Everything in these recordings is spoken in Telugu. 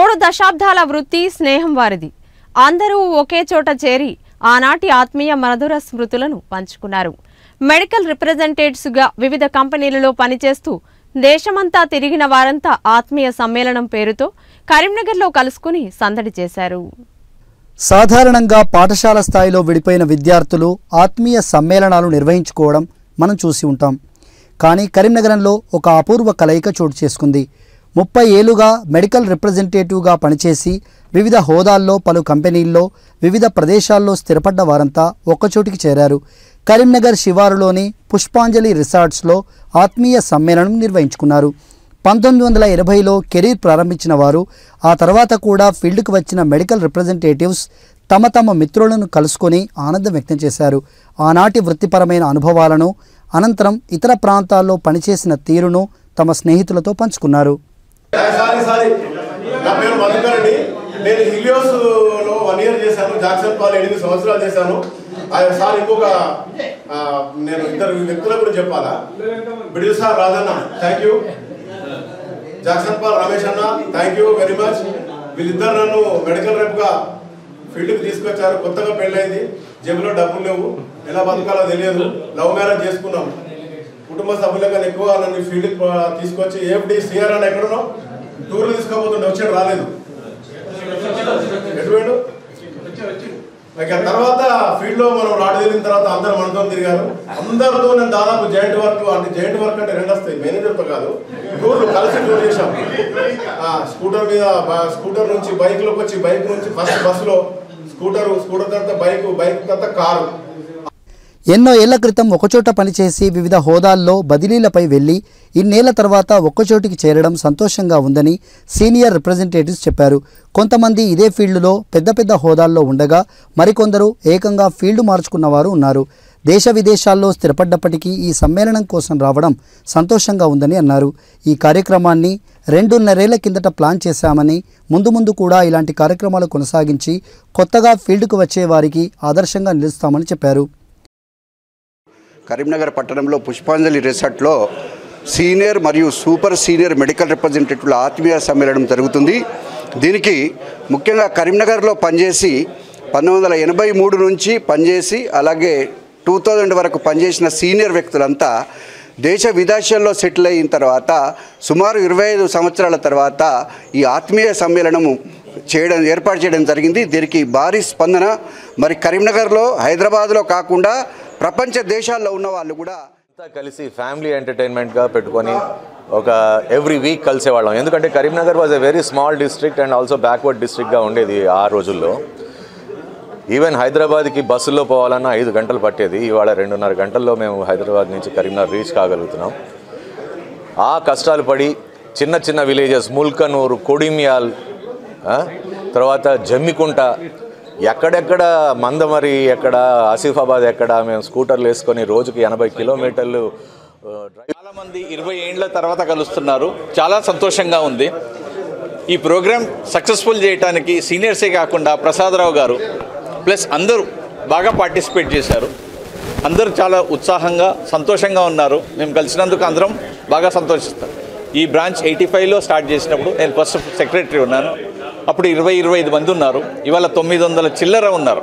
3 దశాబ్దాల వృత్తి స్నేహం వారిది. అందరూ ఒకే చోట చేరి ఆనాటి ఆత్మీయ మధుర స్మృతులను పంచుకున్నారు. మెడికల్ రిప్రజెంటేటివ్స్గా వివిధ కంపెనీలలో పనిచేస్తూ దేశమంతా తిరిగిన వారంతా ఆత్మీయ సమ్మేళనం పేరుతో కరీంనగర్లో కలుసుకుని సందడి చేశారు. సాధారణంగా పాఠశాల స్థాయిలో విడిపోయిన విద్యార్థులు ఆత్మీయ సమ్మేళనాలు నిర్వహించుకోవడం మనం చూసి ఉంటాం. కానీ కరీంనగరంలో ఒక అపూర్వ కలయిక చోటు చేసుకుంది. 30 ఏళ్లుగా మెడికల్ రిప్రజెంటేటివ్గా పనిచేసి వివిధ హోదాల్లో పలు కంపెనీల్లో వివిధ ప్రదేశాల్లో స్థిరపడ్డ వారంతా ఒక్కచోటికి చేరారు. కరీంనగర్ శివారులోని పుష్పాంజలి రిసార్ట్స్లో ఆత్మీయ సమ్మేళనం నిర్వహించుకున్నారు. 1980లో కెరీర్ ప్రారంభించిన వారు ఆ తర్వాత కూడా ఫీల్డ్కు వచ్చిన మెడికల్ రిప్రజెంటేటివ్స్ తమ మిత్రులను కలుసుకొని ఆనందం వ్యక్తం చేశారు. ఆనాటి వృత్తిపరమైన అనుభవాలను, అనంతరం ఇతర ప్రాంతాల్లో పనిచేసిన తీరును తమ స్నేహితులతో పంచుకున్నారు. నా పేరు మధుకర్ రెడ్డి. నేను హిలియోస్లో 1 ఇయర్ చేశాను. జాక్సన్ పాల్ 8 సంవత్సరాలు చేశాను. సార్ ఇంకొక నేను 2 వ్యక్తుల గురించి చెప్పాలా? బిడిల్ sir Rajanna, thank you. Jackson Paul Ramesh అన్న, థ్యాంక్ యూ వెరీ మచ్. వీళ్ళిద్దరు నన్ను మెడికల్ రెప్గా ఫీల్డ్కి తీసుకొచ్చారు. కొత్తగా పెళ్ళైంది, జేబులో డబ్బులు లేవు, ఎలా బతకాలో తెలియదు. లవ్ మ్యారేజ్ చేసుకున్నాం. కుటుంబ సభ్యుల కన్నా ఎక్కువ నన్ను ఫీల్డ్కి తీసుకొచ్చి ఏఫ్డి సిఆర్ అని ఎక్కడనో టూర్లు తీసుకోబోతుండే, వచ్చాడు, రాలేదు. ఎటువంటి తర్వాత ఫీల్డ్లో మనం రాడు వెళ్ళిన తర్వాత అందరూ మనతో తిరిగారు. అందరితో నేను దాదాపు జాయింట్ వర్క్ అంటే 2 వస్తాయి, మేనేజర్తో కాదు, టూర్లు కలిసి టూర్ చేశాం. స్కూటర్ మీద, స్కూటర్ నుంచి బైక్లోకి వచ్చి, బైక్ నుంచి ఫస్ట్ బస్సులో స్కూటర్ తర్వాత బైక్ తర్వాత కారు. ఎన్నో ఏళ్ల క్రితం ఒకచోట పనిచేసి వివిధ హోదాల్లో బదిలీలపై వెళ్లి ఇన్నేళ్ల తర్వాత ఒక్కచోటికి చేరడం సంతోషంగా ఉందని సీనియర్ రిప్రజెంటేటివ్స్ చెప్పారు. కొంతమంది ఇదే ఫీల్డ్లో పెద్ద హోదాల్లో ఉండగా మరికొందరు ఏకంగా ఫీల్డ్ మార్చుకున్న వారు ఉన్నారు. దేశ విదేశాల్లో స్థిరపడ్డప్పటికీ ఈ సమ్మేళనం కోసం రావడం సంతోషంగా ఉందని అన్నారు. ఈ కార్యక్రమాన్ని 2.5 ఏళ్ల కిందట ప్లాన్ చేశామని, ముందు కూడా ఇలాంటి కార్యక్రమాలు కొనసాగించి కొత్తగా ఫీల్డ్కు వచ్చే వారికి ఆదర్శంగా నిలుస్తామని చెప్పారు. కరీంనగర్ పట్టణంలో పుష్పాంజలి రిసార్ట్లో సీనియర్ మరియు సూపర్ సీనియర్ మెడికల్ రిప్రజెంటేటివ్ల ఆత్మీయ సమ్మేళనం జరుగుతుంది. దీనికి ముఖ్యంగా కరీంనగర్లో పనిచేసి 1983 నుంచి పనిచేసి అలాగే 2000 వరకు పనిచేసిన సీనియర్ వ్యక్తులంతా దేశ విదేశాల్లో సెటిల్ అయిన తర్వాత సుమారు 25 సంవత్సరాల తర్వాత ఈ ఆత్మీయ సమ్మేళనము ఏర్పాటు చేయడం జరిగింది. దీనికి భారీ స్పందన. మరి కరీంనగర్లో, హైదరాబాద్లో కాకుండా ప్రపంచ దేశాల్లో ఉన్న వాళ్ళు కూడా కలిసి ఫ్యామిలీ ఎంటర్టైన్మెంట్గా పెట్టుకొని ఒక ఎవ్రీ వీక్ కలిసేవాళ్ళం. ఎందుకంటే Karimnagar was a very small district and also backward డిస్ట్రిక్ట్గా ఉండేది ఆ రోజుల్లో. ఈవెన్ హైదరాబాద్కి బస్సులో పోవాలన్నా 5 గంటలు పట్టేది. ఇవాళ 2.5 గంటల్లో మేము హైదరాబాద్ నుంచి కరీంనగర్ రీచ్ కాగలుగుతున్నాం. ఆ కష్టాలు పడి చిన్న విలేజెస్, ముల్కనూరు, కొడిమియాల్, తర్వాత జమ్మికుంట, ఎక్కడెక్కడ మందమరి, ఎక్కడ ఆసిఫాబాద్, ఎక్కడ మేము స్కూటర్లు వేసుకొని రోజుకి 80 కిలోమీటర్లు. చాలామంది 20 ఏళ్ల తర్వాత కలుస్తున్నారు. చాలా సంతోషంగా ఉంది. ఈ ప్రోగ్రాం సక్సెస్ఫుల్ చేయడానికి సీనియర్సే కాకుండా ప్రసాదరావు గారు ప్లస్ అందరూ బాగా పార్టిసిపేట్ చేశారు. అందరూ చాలా ఉత్సాహంగా సంతోషంగా ఉన్నారు. మేము కలిసినందుకు అందరం బాగా సంతోషిస్తాం. ఈ బ్రాంచ్ 85లో స్టార్ట్ చేసినప్పుడు నేను ఫస్ట్ సెక్రటరీ ఉన్నాను. అప్పుడు 20-25 మంది ఉన్నారు. ఇవాళ 900 చిల్లర ఉన్నారు.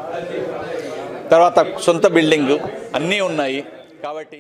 తర్వాత సొంత బిల్డింగు అన్నీ ఉన్నాయి. కాబట్టి